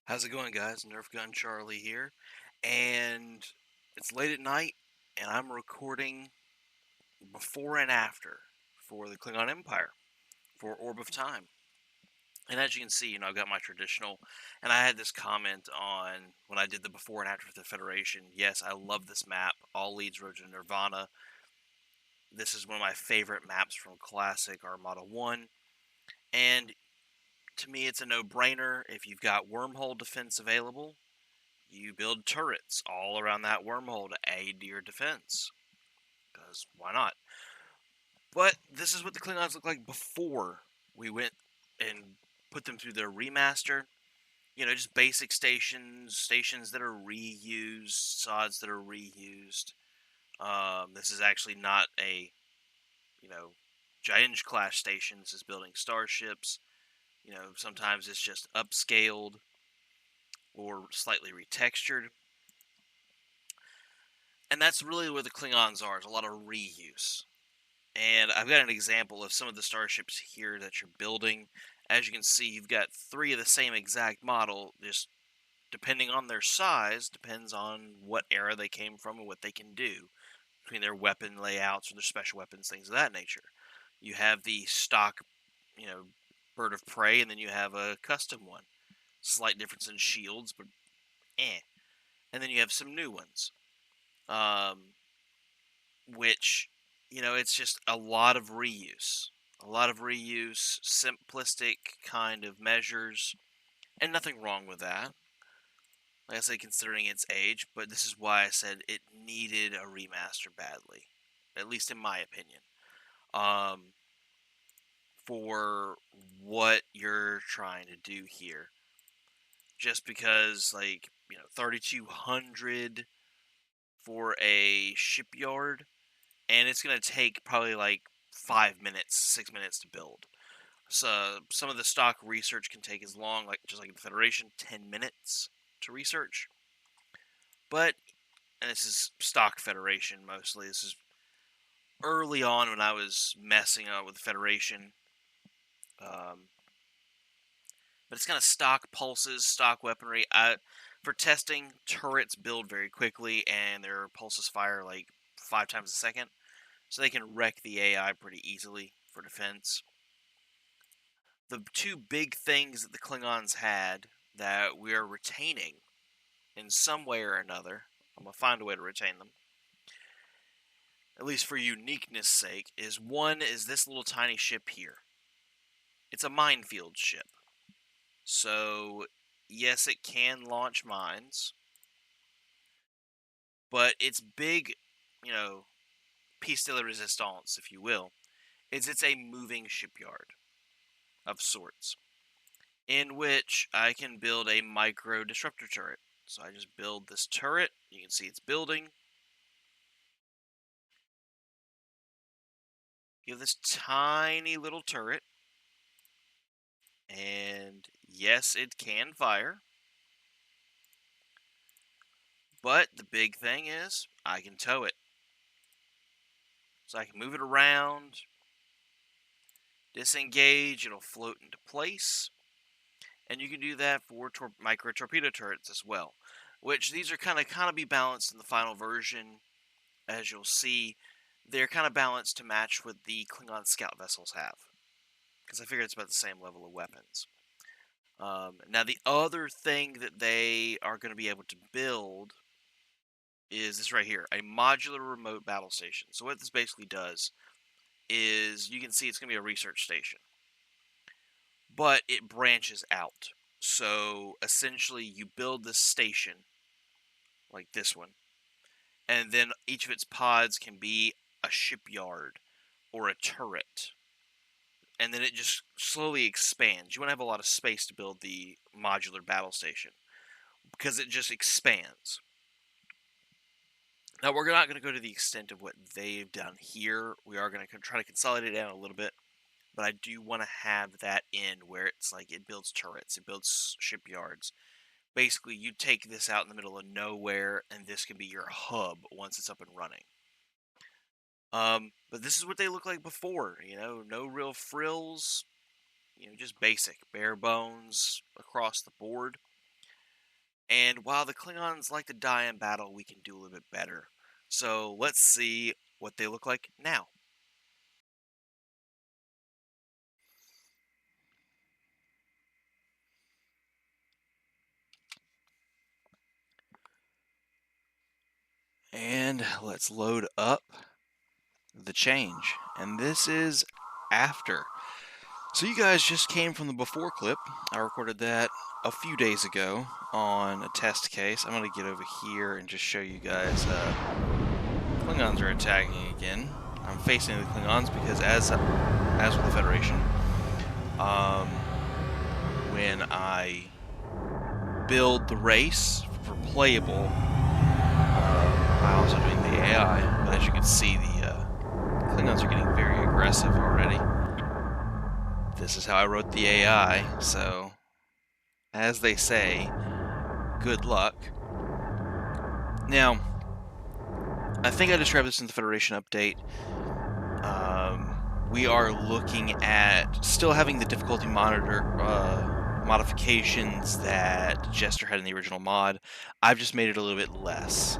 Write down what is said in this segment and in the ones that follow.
How's it going, guys? Nerf Gun Charlie here, and it's late at night, and I'm recording before and after for the Klingon Empire for Orb of Time. And as you can see, I've got my traditional, and I had this comment on when I did the before and after for the Federation. Yes, I love this map. All leads road to Nirvana. This is one of my favorite maps from Classic Armada 1, and to me, it's a no-brainer. If you've got wormhole defense available, you build turrets all around that wormhole to aid your defense. Because why not? But this is what the Klingons looked like before we went and put them through their remaster. Just basic stations that are reused, sods that are reused. This is actually not a, Giant Clash station. This is building starships. Sometimes it's just upscaled or slightly retextured. And that's really where the Klingons are. It's a lot of reuse. And I've got an example of some of the starships here that you're building. As you can see, you've got three of the same exact model, just depending on their size, depends on what era they came from and what they can do between their weapon layouts or their special weapons, things of that nature. You have the stock, bird of prey, and then you have a custom one. Slight difference in shields, but eh. And then you have some new ones. Which, it's just a lot of reuse. A lot of reuse, simplistic kind of measures, and nothing wrong with that. Like I say, considering its age, but this is why I said it needed a remaster badly, at least in my opinion. For what you're trying to do here. Just because, 3,200 for a shipyard, and it's going to take probably 5 minutes, 6 minutes to build. So some of the stock research can take as long, just like the Federation, 10 minutes to research. But, and this is stock Federation mostly, this is early on when I was messing up with the Federation. But it's kind of stock pulses, stock weaponry. For testing, turrets build very quickly, and their pulses fire 5 times a second. So they can wreck the AI pretty easily for defense. The two big things that the Klingons had that we are retaining in some way or another, I'm going to find a way to retain them, at least for uniqueness sake, is one is this little tiny ship here. It's a minefield ship. So, yes, it can launch mines, but its big, piece de la resistance, if you will, is it's a moving shipyard of sorts, in which I can build a micro disruptor turret. So I just build this turret. You can see it's building. You have this tiny little turret. And yes, it can fire. But the big thing is, I can tow it. So I can move it around, disengage, it'll float into place. And you can do that for micro torpedo turrets as well. Which these are kind of be balanced in the final version. As you'll see, they're kind of balanced to match what the Klingon scout vessels have. Because I figure it's about the same level of weapons. Now, the other thing that they are going to be able to build is this right here, a modular remote battle station. So what this basically does is, you can see it's going to be a research station. But it branches out. So, essentially, you build this station, like this one, and then each of its pods can be a shipyard or a turret. And then it just slowly expands. You want to have a lot of space to build the modular battle station, because it just expands. Now, we're not going to go to the extent of what they've done here. We are going to try to consolidate it down a little bit. But I do want to have that in where it's it builds turrets, it builds shipyards. Basically, you take this out in the middle of nowhere, and this can be your hub once it's up and running. But this is what they look like before, no real frills, just basic, bare bones across the board. And while the Klingons like to die in battle, we can do a little bit better. So let's see what they look like now. And let's load up the change. And this is after. So you guys just came from the before clip. I recorded that a few days ago on a test case. I'm going to get over here and just show you guys Klingons are attacking again. I'm facing the Klingons because as with the Federation, when I build the race for playable, I'm also doing the AI, but as you can see, the Klingons are getting very aggressive already. This is how I wrote the AI, so as they say, good luck. Now, I think I described this in the Federation update. We are looking at still having the difficulty monitor modifications that Jester had in the original mod. I've just made it a little bit less.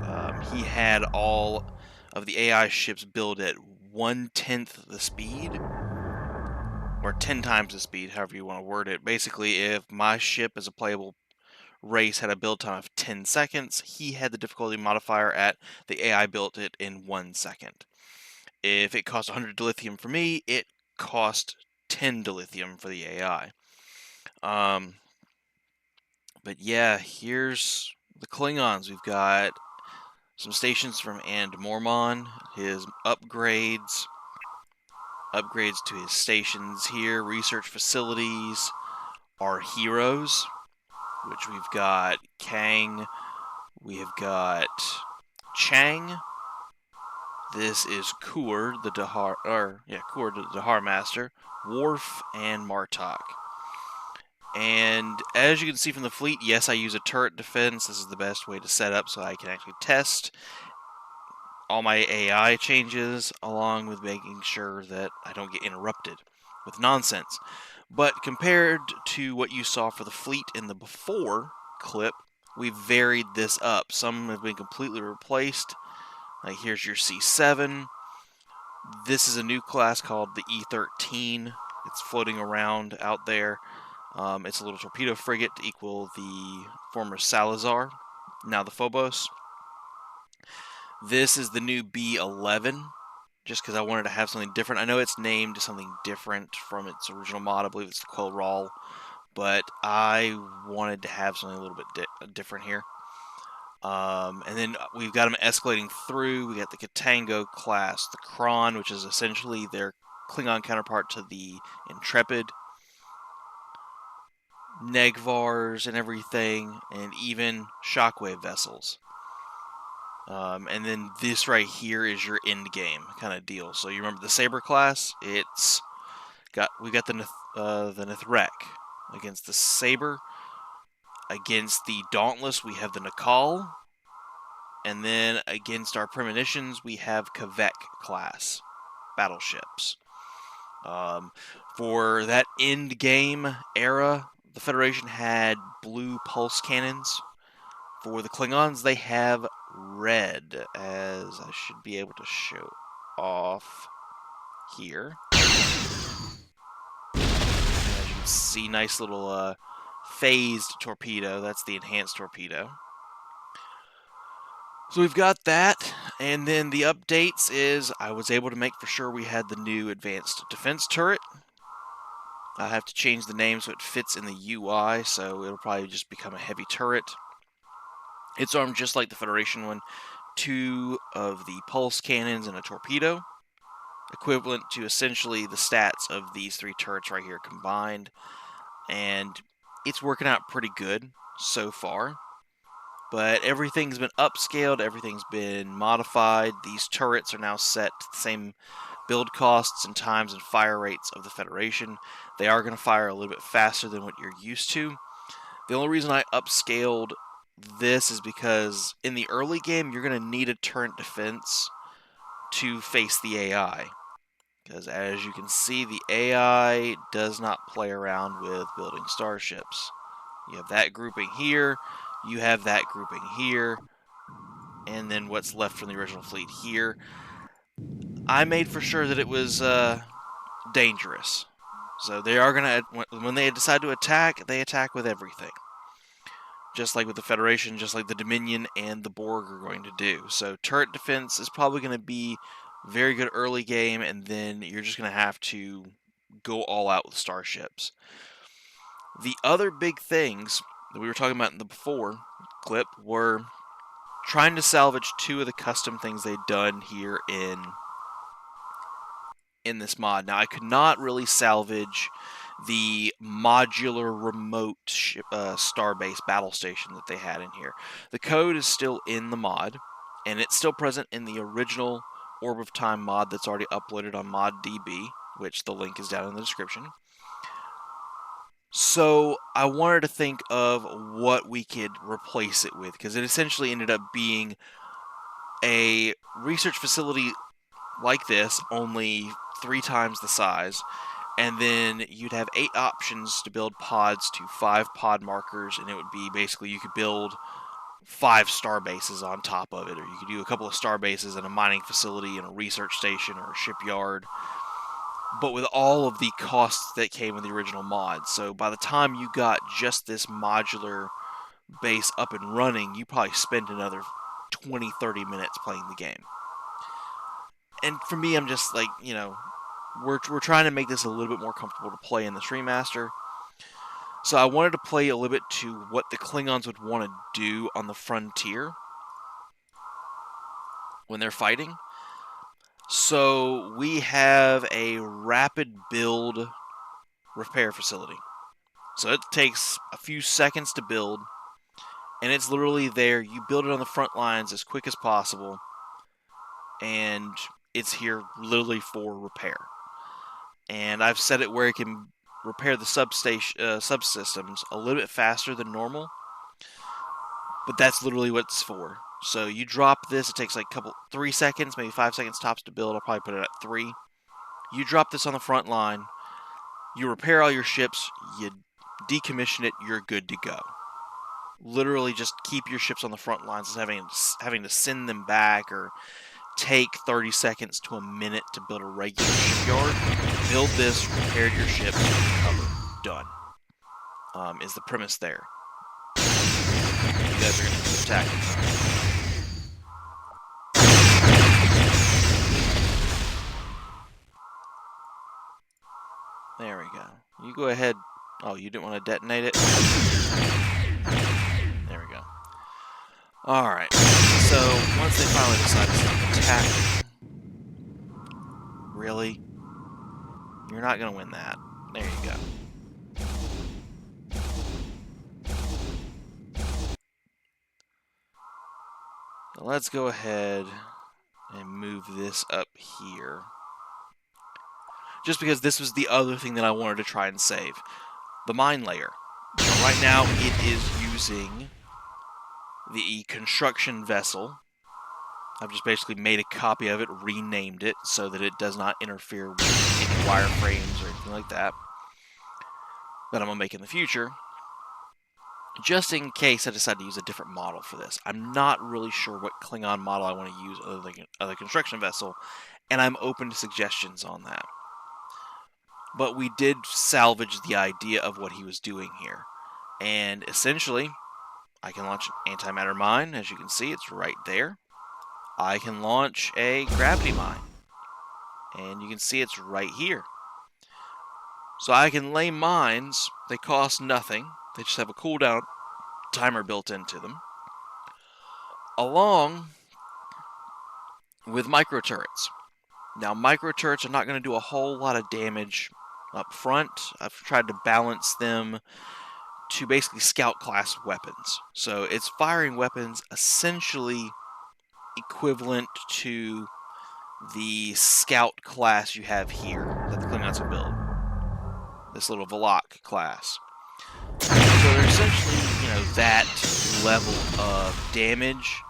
He had all of the AI ships built at 1/10 the speed, or 10 times the speed, however you want to word it. Basically, if my ship as a playable race had a build time of 10 seconds, he had the difficulty modifier at the AI built it in 1 second. If it cost 100 dilithium for me, it cost 10 dilithium for the AI. But yeah, here's the Klingons. We've got some stations from And Mormon, his upgrades to his stations here, research facilities, our heroes, which we've got Kang, we have got Chang. This is Kur, the Dahar Master, Worf, and Martok. And as you can see from the fleet, yes, I use a turret defense. This is the best way to set up so I can actually test all my AI changes, along with making sure that I don't get interrupted with nonsense. But compared to what you saw for the fleet in the before clip, we've varied this up. Some have been completely replaced. Like here's your C7. This is a new class called the E13. It's floating around out there. It's a little torpedo frigate to equal the former Salazar, now the Phobos. This is the new B11, just because I wanted to have something different. I know it's named something different from its original mod. I believe it's the Quell, but I wanted to have something a little bit different here. And then we've got them escalating through. We got the Katango class, the Kron, which is essentially their Klingon counterpart to the Intrepid, Negvars and everything, and even shockwave vessels. And then this right here is your end game kind of deal. So you remember the Saber class? We got the Nethrek against the Saber. Against the Dauntless, we have the Nakal. And then against our premonitions, we have Kavek class battleships. For that end game era, the Federation had blue pulse cannons. For the Klingons, they have red, as I should be able to show off here. As you can see, nice little phased torpedo. That's the enhanced torpedo. So we've got that, and then the updates is I was able to make for sure we had the new advanced defense turret. I have to change the name so it fits in the UI, so it'll probably just become a heavy turret. It's armed just like the Federation one, 2 of the pulse cannons and a torpedo, equivalent to essentially the stats of these 3 turrets right here combined, and it's working out pretty good so far. But everything's been upscaled, everything's been modified. These turrets are now set to the same build costs and times and fire rates of the Federation. They are going to fire a little bit faster than what you're used to. The only reason I upscaled this is because in the early game, you're going to need a turret defense to face the AI. Because as you can see, the AI does not play around with building starships. You have that grouping here. you have that grouping here, and then what's left from the original fleet here. I made for sure that it was dangerous. So they are going to, when they decide to attack, they attack with everything. Just like with the Federation, just like the Dominion and the Borg are going to do. So turret defense is probably going to be very good early game, and then you're just going to have to go all out with starships. The other big things that we were talking about in the before clip were trying to salvage 2 of the custom things they'd done here in this mod. Now, I could not really salvage the modular remote starbase battle station that they had in here. The code is still in the mod, and it's still present in the original Orb of Time mod that's already uploaded on ModDB, which the link is down in the description. So I wanted to think of what we could replace it with, because it essentially ended up being a research facility like this, only 3 times the size, and then you'd have 8 options to build pods to 5 pod markers, and it would be basically you could build 5 star bases on top of it, or you could do a couple of star bases and a mining facility and a research station or a shipyard, but with all of the costs that came with the original mod. So by the time you got just this modular base up and running, you probably spent another 20-30 minutes playing the game. And for me, I'm just like, you know, we're trying to make this a little bit more comfortable to play in this remaster. So I wanted to play a little bit to what the Klingons would want to do on the frontier when they're fighting. So we have a rapid build repair facility. So it takes a few seconds to build, and it's literally there. You build it on the front lines as quick as possible, and it's here literally for repair. And I've set it where it can repair the subsystems a little bit faster than normal, but that's literally what it's for. So you drop this, it takes like 3 seconds, maybe 5 seconds tops to build. I'll probably put it at 3. You drop this on the front line, you repair all your ships, you decommission it, you're good to go. Literally just keep your ships on the front lines instead of having to send them back or take 30 seconds to a minute to build a regular shipyard. Build this, repair your ships, recover. Done. Is the premise there. You guys are going to attack. There we go. You go ahead. Oh, you didn't want to detonate it? There we go. Alright. So, once they finally decide to attack... Really? You're not going to win that. There you go. So let's go ahead and move this up here. Just because this was the other thing that I wanted to try and save. The mine layer. Now, right now, it is using the construction vessel. I've just basically made a copy of it, renamed it, so that it does not interfere with any wireframes or anything like that I'm going to make in the future. Just in case I decide to use a different model for this. I'm not really sure what Klingon model I want to use other than the construction vessel, and I'm open to suggestions on that. But we did salvage the idea of what he was doing here. And essentially, I can launch an antimatter mine. As you can see, it's right there. I can launch a gravity mine. And you can see it's right here. So I can lay mines. They cost nothing. They just have a cooldown timer built into them. Along with micro turrets. Now, micro turrets are not going to do a whole lot of damage up front. I've tried to balance them to basically scout class weapons. So it's firing weapons essentially equivalent to the scout class you have here that the Klingons have built. This little Valak class. So they're essentially, you know, that level of damage.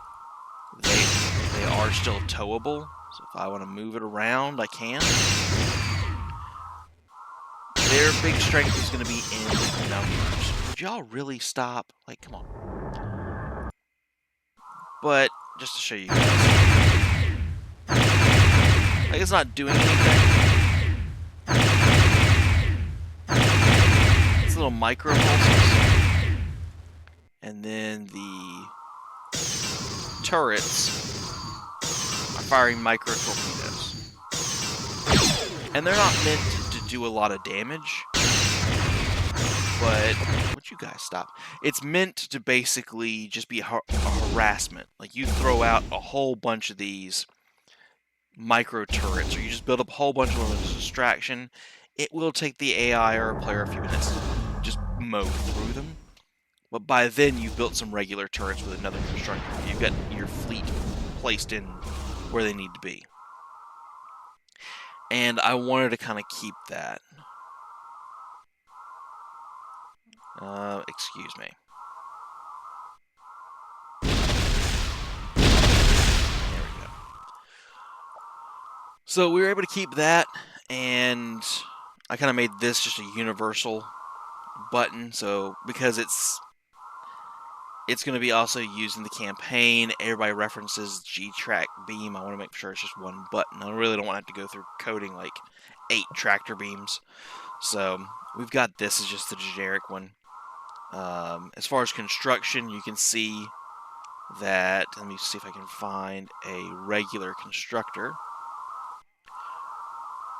They are still towable. So if I want to move it around, I can. Their big strength is going to be in numbers. Would y'all really stop? Like, come on. but just to show you guys. Like, it's not doing anything. It's little micro pulses. And then the turrets are firing micro torpedoes. And they're not meant to do a lot of damage. But, would you guys stop? It's meant to basically just be a harassment. Like, you throw out a whole bunch of these micro turrets, or you just build up a whole bunch of them as a distraction. It will take the AI or a player a few minutes to just mow through them. But by then, you've built some regular turrets with another constructor. You've got your fleet placed in where they need to be. And I wanted to kind of keep that. Excuse me. There we go. So we were able to keep that, and I kind of made this just a universal button. So because it's going to be also used in the campaign, everybody references G-Track beam. I want to make sure it's just one button. I really don't want to have to go through coding like 8 tractor beams. So we've got this as just the generic one. As far as construction, you can see that, let me see if I can find a regular constructor.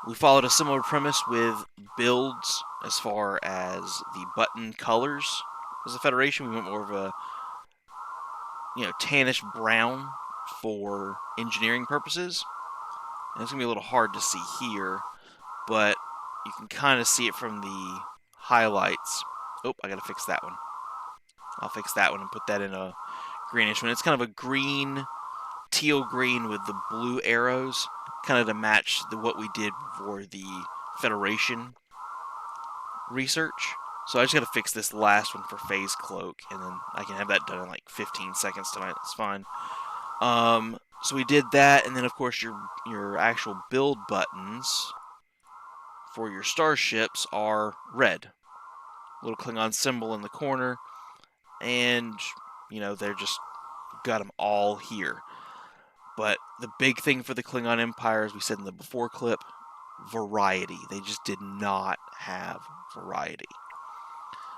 We followed a similar premise with builds as far as the button colors. As a Federation, we went more of a, tannish brown for engineering purposes. And it's going to be a little hard to see here, but you can kind of see it from the highlights. Oh, I got to fix that one. I'll fix that one and put that in a greenish one. It's kind of a green, teal green with the blue arrows, kind of to match what we did for the Federation research. So I just got to fix this last one for Phase Cloak, and then I can have that done in like 15 seconds tonight. That's fine. So we did that, and then of course your actual build buttons for your starships are red. Little Klingon symbol in the corner, and they're just got them all here. But the big thing for the Klingon Empire, as we said in the before clip, variety. They just did not have variety.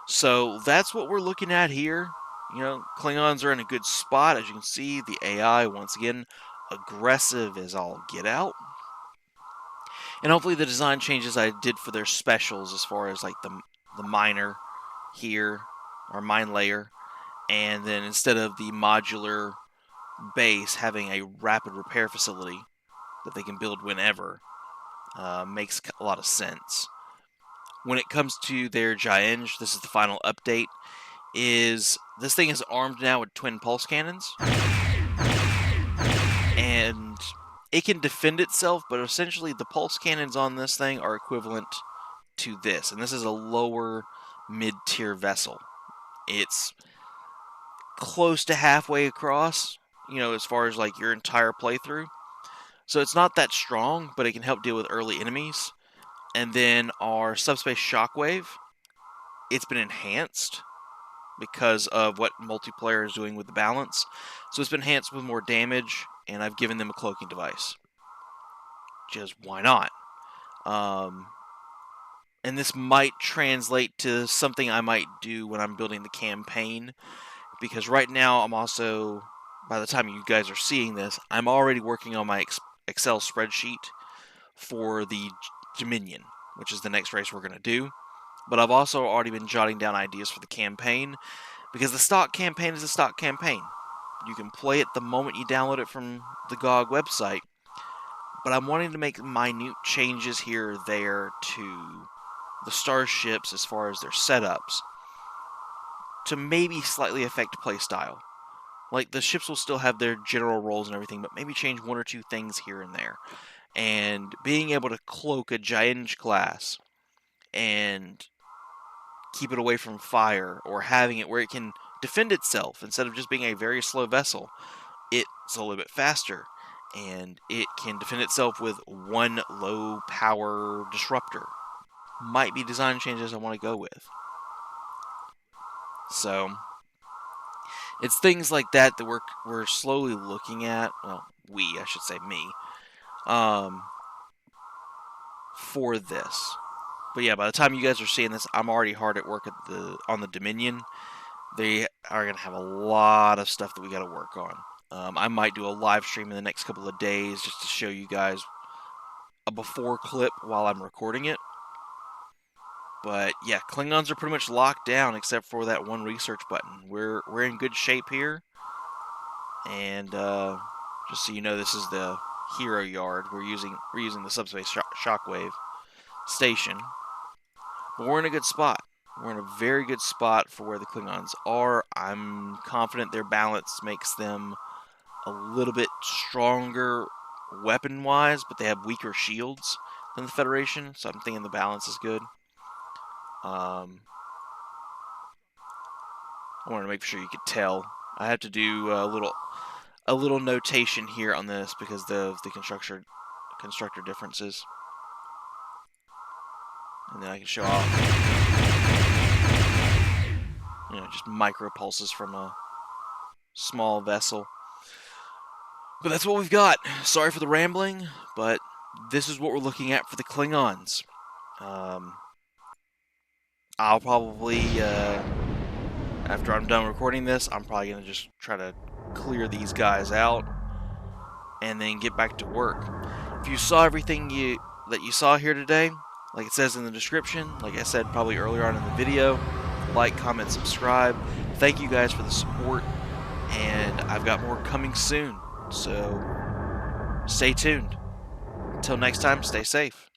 So that's what we're looking at here. Klingons are in a good spot. As you can see, the AI, once again, aggressive as all get out. And hopefully the design changes I did for their specials, as far as like the miner here, or mine layer, and then instead of the modular base having a rapid repair facility that they can build whenever, makes a lot of sense. When it comes to their Gienge, this is the final update, is this thing is armed now with twin pulse cannons, and it can defend itself, but essentially the pulse cannons on this thing are equivalent to this, and this is a lower mid-tier vessel. It's close to halfway across, as far as like your entire playthrough. So it's not that strong, but it can help deal with early enemies. And then our subspace shockwave, it's been enhanced because of what multiplayer is doing with the balance. So it's been enhanced with more damage, and I've given them a cloaking device. Just why not? And this might translate to something I might do when I'm building the campaign, because right now I'm also, by the time you guys are seeing this, I'm already working on my Excel spreadsheet for the Dominion, which is the next race we're going to do. But I've also already been jotting down ideas for the campaign, because the stock campaign is a stock campaign. You can play it the moment you download it from the GOG website, but I'm wanting to make minute changes here or there to the starships as far as their setups to maybe slightly affect playstyle. Like, the ships will still have their general roles and everything, but maybe change one or two things here and there. And being able to cloak a Gienge class and keep it away from fire, or having it where it can defend itself instead of just being a very slow vessel, it's a little bit faster, and it can defend itself with one low power disruptor. Might be design changes I want to go with. So It's things like that that we're slowly looking at. Well, I should say me, um, for this. But yeah, by the time you guys are seeing this, I'm already hard at work on the Dominion. They are gonna have a lot of stuff that we got to work on. I might do a live stream in the next couple of days just to show you guys a before clip while I'm recording it. But yeah, Klingons are pretty much locked down except for that one research button. We're in good shape here, and just so you know, this is the hero yard. We're using the subspace shockwave station, but we're in a good spot. We're in a very good spot for where the Klingons are. I'm confident their balance makes them a little bit stronger weapon-wise, but they have weaker shields than the Federation, so I'm thinking the balance is good. I wanted to make sure you could tell. I have to do a little notation here on this because of the constructor differences, and then I can show off, just micro pulses from a small vessel. But that's what we've got. Sorry for the rambling, but this is what we're looking at for the Klingons. I'll probably, after I'm done recording this, I'm probably going to just try to clear these guys out and then get back to work. If you saw everything that you saw here today, like it says in the description, like I said probably earlier on in the video, like, comment, subscribe. Thank you guys for the support, and I've got more coming soon, so stay tuned. Until next time, stay safe.